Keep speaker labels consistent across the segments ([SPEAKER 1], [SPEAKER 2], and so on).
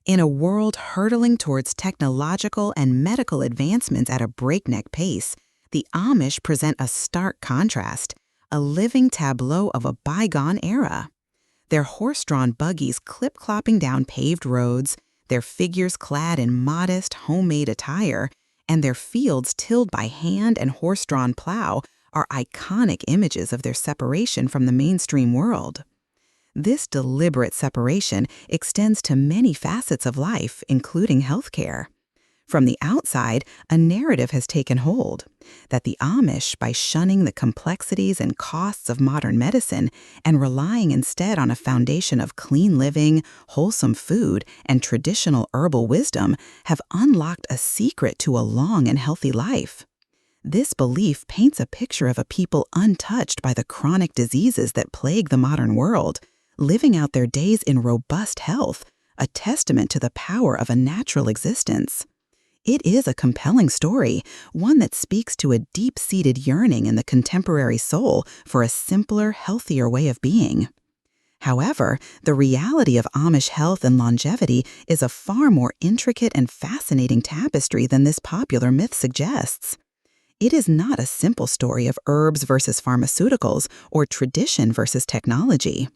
[SPEAKER 1] In a world hurtling towards technological and medical advancements at a breakneck pace, the Amish present a stark contrast, a living tableau of a bygone era. Their horse-drawn buggies clip-clopping down paved roads, their figures clad in modest, homemade attire, and their fields tilled by hand and horse-drawn plow are iconic images of their separation from the mainstream world. This deliberate separation extends to many facets of life, including healthcare. From the outside, a narrative has taken hold that the Amish, by shunning the complexities and costs of modern medicine and relying instead on a foundation of clean living, wholesome food, and traditional herbal wisdom, have unlocked a secret to a long and healthy life. This belief paints a picture of a people untouched by the chronic diseases that plague the modern world, living out their days in robust health, a testament to the power of a natural existence. It is a compelling story, one that speaks to a deep-seated yearning in the contemporary soul for a simpler, healthier way of being. However, the reality of Amish health and longevity is a far more intricate and fascinating tapestry than this popular myth suggests. It is not a simple story of herbs versus pharmaceuticals or tradition versus technology.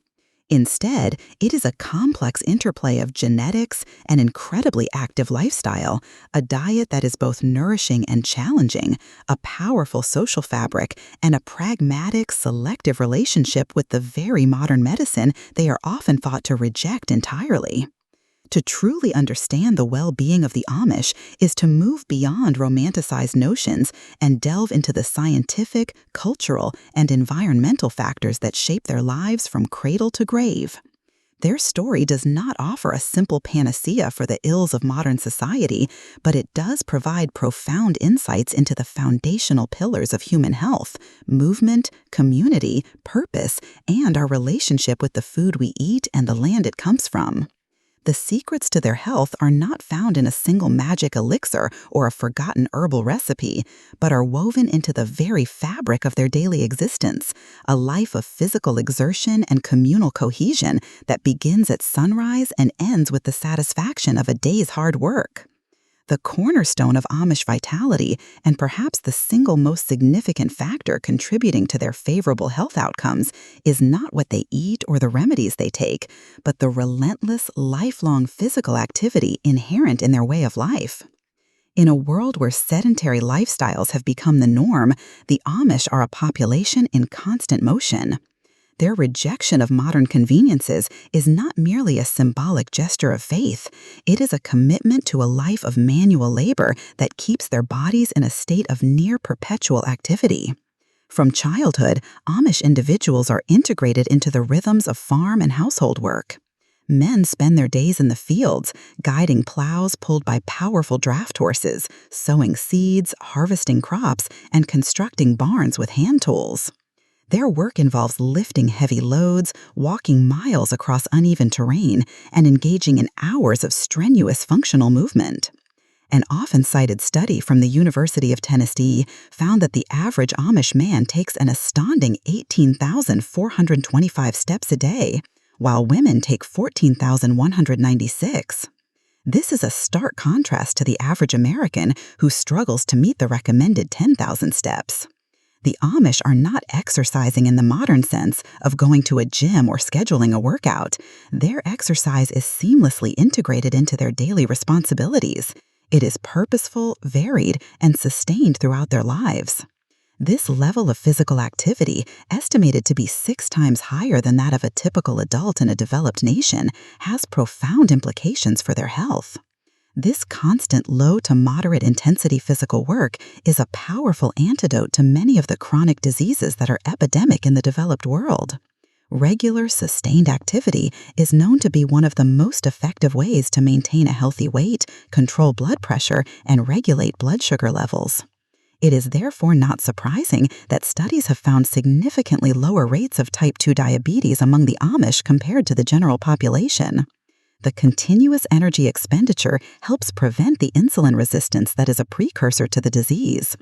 [SPEAKER 1] Instead, it is a complex interplay of genetics, an incredibly active lifestyle, a diet that is both nourishing and challenging, a powerful social fabric, and a pragmatic, selective relationship with the very modern medicine they are often thought to reject entirely. To truly understand the well-being of the Amish is to move beyond romanticized notions and delve into the scientific, cultural, and environmental factors that shape their lives from cradle to grave. Their story does not offer a simple panacea for the ills of modern society, but it does provide profound insights into the foundational pillars of human health, movement, community, purpose, and our relationship with the food we eat and the land it comes from. The secrets to their health are not found in a single magic elixir or a forgotten herbal recipe, but are woven into the very fabric of their daily existence, a life of physical exertion and communal cohesion that begins at sunrise and ends with the satisfaction of a day's hard work. The cornerstone of Amish vitality, and perhaps the single most significant factor contributing to their favorable health outcomes, is not what they eat or the remedies they take, but the relentless, lifelong physical activity inherent in their way of life. In a world where sedentary lifestyles have become the norm, the Amish are a population in constant motion. Their rejection of modern conveniences is not merely a symbolic gesture of faith. It is a commitment to a life of manual labor that keeps their bodies in a state of near-perpetual activity. From childhood, Amish individuals are integrated into the rhythms of farm and household work. Men spend their days in the fields, guiding plows pulled by powerful draft horses, sowing seeds, harvesting crops, and constructing barns with hand tools. Their work involves lifting heavy loads, walking miles across uneven terrain, and engaging in hours of strenuous functional movement. An often cited study from the University of Tennessee found that the average Amish man takes an astounding 18,425 steps a day, while women take 14,196. This is a stark contrast to the average American who struggles to meet the recommended 10,000 steps. The Amish are not exercising in the modern sense of going to a gym or scheduling a workout. Their exercise is seamlessly integrated into their daily responsibilities. It is purposeful, varied, and sustained throughout their lives. This level of physical activity, estimated to be 6 times higher than that of a typical adult in a developed nation, has profound implications for their health. This constant low to moderate intensity physical work is a powerful antidote to many of the chronic diseases that are epidemic in the developed world. Regular, sustained activity is known to be one of the most effective ways to maintain a healthy weight, control blood pressure, and regulate blood sugar levels. It is therefore not surprising that studies have found significantly lower rates of type 2 diabetes among the Amish compared to the general population. The continuous energy expenditure helps prevent the insulin resistance that is a precursor to the disease.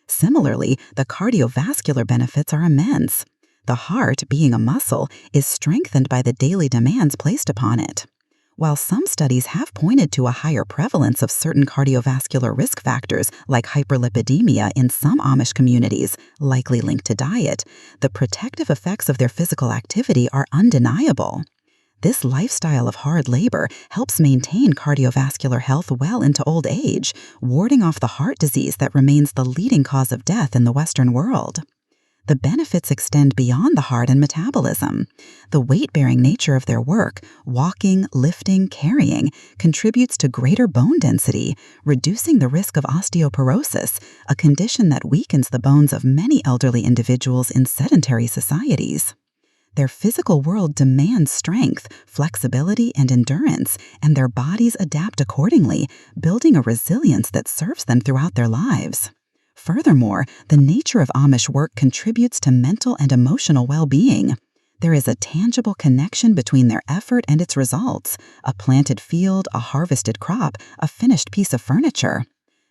[SPEAKER 1] Similarly, the cardiovascular benefits are immense. The heart, being a muscle, is strengthened by the daily demands placed upon it. While some studies have pointed to a higher prevalence of certain cardiovascular risk factors like hyperlipidemia in some Amish communities, likely linked to diet, the protective effects of their physical activity are undeniable. This lifestyle of hard labor helps maintain cardiovascular health well into old age, warding off the heart disease that remains the leading cause of death in the Western world. The benefits extend beyond the heart and metabolism. The weight-bearing nature of their work, walking, lifting, carrying, contributes to greater bone density, reducing the risk of osteoporosis, a condition that weakens the bones of many elderly individuals in sedentary societies. Their physical world demands strength, flexibility, and endurance, and their bodies adapt accordingly, building a resilience that serves them throughout their lives. Furthermore, the nature of Amish work contributes to mental and emotional well-being. There is a tangible connection between their effort and its results: a planted field, a harvested crop, a finished piece of furniture.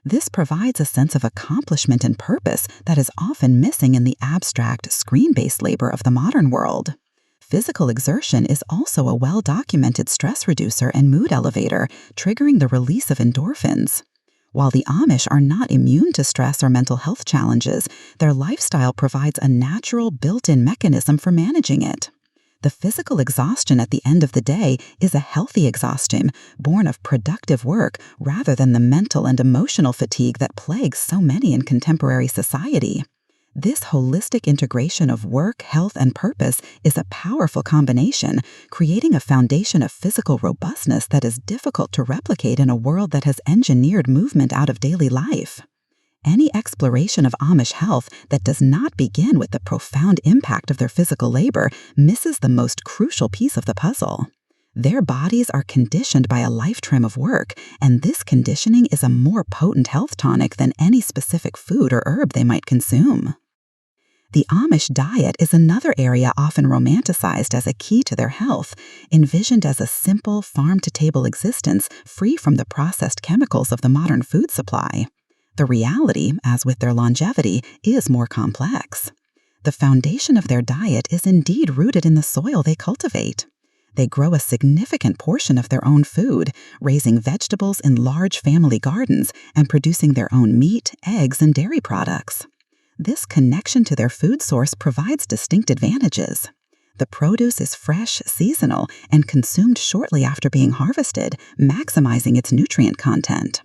[SPEAKER 1] This provides a sense of accomplishment and purpose that is often missing in the abstract, screen-based labor of the modern world. Physical exertion is also a well-documented stress reducer and mood elevator, triggering the release of endorphins. While the Amish are not immune to stress or mental health challenges, their lifestyle provides a natural, built-in mechanism for managing it. The physical exhaustion at the end of the day is a healthy exhaustion, born of productive work rather than the mental and emotional fatigue that plagues so many in contemporary society. This holistic integration of work, health, and purpose is a powerful combination, creating a foundation of physical robustness that is difficult to replicate in a world that has engineered movement out of daily life. Any exploration of Amish health that does not begin with the profound impact of their physical labor misses the most crucial piece of the puzzle. Their bodies are conditioned by a lifetime of work, and this conditioning is a more potent health tonic than any specific food or herb they might consume. The Amish diet is another area often romanticized as a key to their health, envisioned as a simple farm-to-table existence free from the processed chemicals of the modern food supply. The reality, as with their longevity, is more complex. The foundation of their diet is indeed rooted in the soil they cultivate. They grow a significant portion of their own food, raising vegetables in large family gardens and producing their own meat, eggs, and dairy products. This connection to their food source provides distinct advantages. The produce is fresh, seasonal, and consumed shortly after being harvested, maximizing its nutrient content.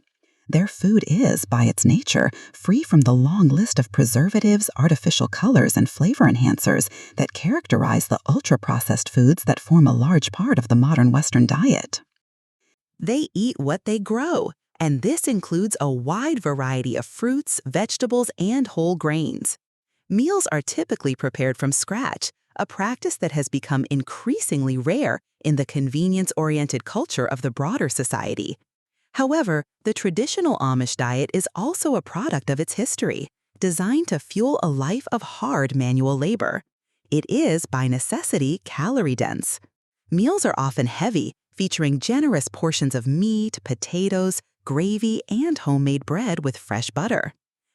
[SPEAKER 1] Their food is, by its nature, free from the long list of preservatives, artificial colors, and flavor enhancers that characterize the ultra-processed foods that form a large part of the modern Western diet. They eat what they grow, and this includes a wide variety of fruits, vegetables, and whole grains. Meals are typically prepared from scratch, a practice that has become increasingly rare in the convenience-oriented culture of the broader society. However, the traditional Amish diet is also a product of its history, designed to fuel a life of hard manual labor. It is, by necessity, calorie-dense. Meals are often heavy, featuring generous portions of meat, potatoes, gravy, and homemade bread with fresh butter.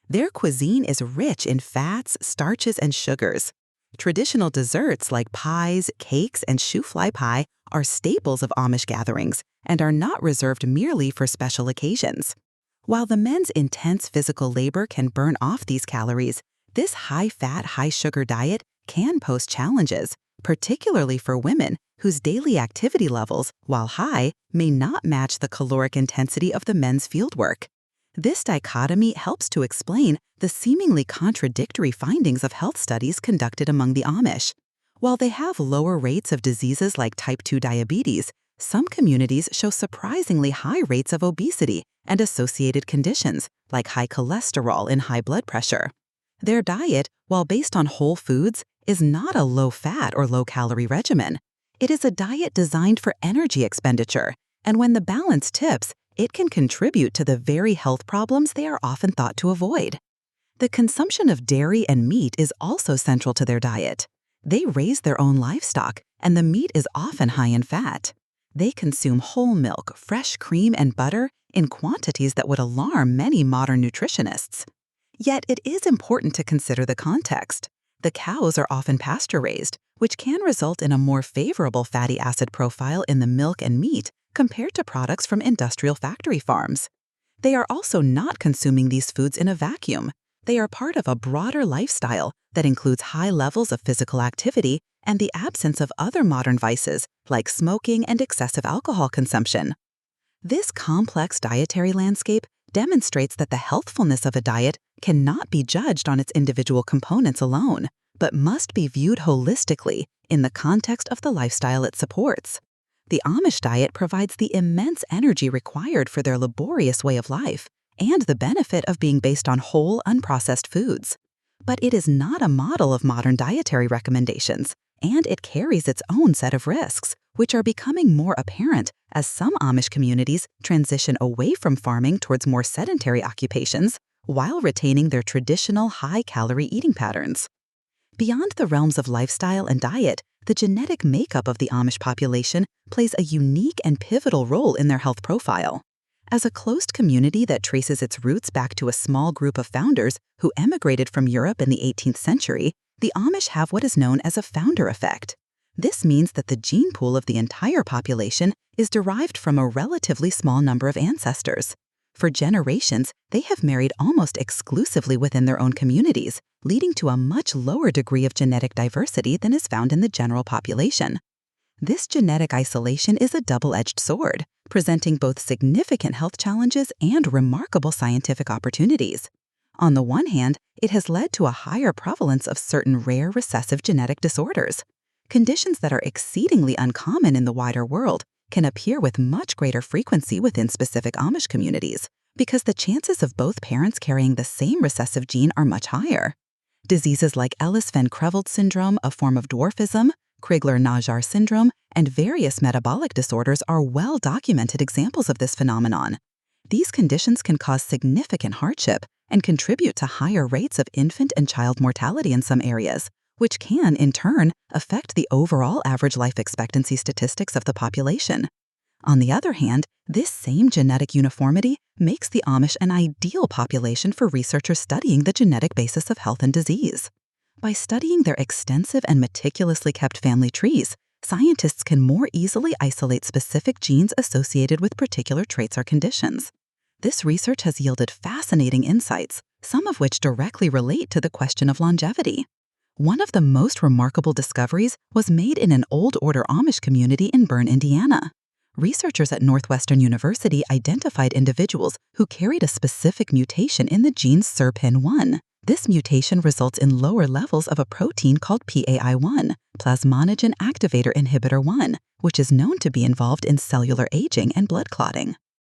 [SPEAKER 1] Their cuisine is rich in fats, starches, and sugars. Traditional desserts like pies, cakes, and shoofly pie are staples of Amish gatherings and are not reserved merely for special occasions. While the men's intense physical labor can burn off these calories, this high-fat, high-sugar diet can pose challenges, particularly for women whose daily activity levels, while high, may not match the caloric intensity of the men's fieldwork. This dichotomy helps to explain the seemingly contradictory findings of health studies conducted among the Amish. While they have lower rates of diseases like type 2 diabetes, some communities show surprisingly high rates of obesity and associated conditions like high cholesterol and high blood pressure. Their diet, while based on whole foods, is not a low-fat or low-calorie regimen. It is a diet designed for energy expenditure, and when the balance tips, it can contribute to the very health problems they are often thought to avoid. The consumption of dairy and meat is also central to their diet. They raise their own livestock, and the meat is often high in fat. They consume whole milk, fresh cream, and butter in quantities that would alarm many modern nutritionists. Yet it is important to consider the context. The cows are often pasture-raised, which can result in a more favorable fatty acid profile in the milk and meat compared to products from industrial factory farms. They are also not consuming these foods in a vacuum. They are part of a broader lifestyle that includes high levels of physical activity and the absence of other modern vices like smoking and excessive alcohol consumption. This complex dietary landscape demonstrates that the healthfulness of a diet cannot be judged on its individual components alone, but must be viewed holistically in the context of the lifestyle it supports. The Amish diet provides the immense energy required for their laborious way of life and the benefit of being based on whole, unprocessed foods. But it is not a model of modern dietary recommendations, and it carries its own set of risks, which are becoming more apparent as some Amish communities transition away from farming towards more sedentary occupations while retaining their traditional high-calorie eating patterns. Beyond the realms of lifestyle and diet, the genetic makeup of the Amish population plays a unique and pivotal role in their health profile. As a closed community that traces its roots back to a small group of founders who emigrated from Europe in the 18th century, the Amish have what is known as a founder effect. This means that the gene pool of the entire population is derived from a relatively small number of ancestors. For generations, they have married almost exclusively within their own communities, leading to a much lower degree of genetic diversity than is found in the general population. This genetic isolation is a double-edged sword, presenting both significant health challenges and remarkable scientific opportunities. On the one hand, it has led to a higher prevalence of certain rare recessive genetic disorders. Conditions that are exceedingly uncommon in the wider world can appear with much greater frequency within specific Amish communities because the chances of both parents carrying the same recessive gene are much higher. Diseases like Ellis-Van Creveld syndrome, a form of dwarfism, Crigler-Najjar syndrome, and various metabolic disorders are well-documented examples of this phenomenon. These conditions can cause significant hardship and contribute to higher rates of infant and child mortality in some areas, which can, in turn, affect the overall average life expectancy statistics of the population. On the other hand, this same genetic uniformity makes the Amish an ideal population for researchers studying the genetic basis of health and disease. By studying their extensive and meticulously kept family trees, scientists can more easily isolate specific genes associated with particular traits or conditions. This research has yielded fascinating insights, some of which directly relate to the question of longevity. One of the most remarkable discoveries was made in an Old Order Amish community in Bern, Indiana. Researchers at Northwestern University identified individuals who carried a specific mutation in the gene SERPIN1. This mutation results in lower levels of a protein called PAI1, plasminogen activator inhibitor 1, which is known to be involved in cellular aging and blood clotting.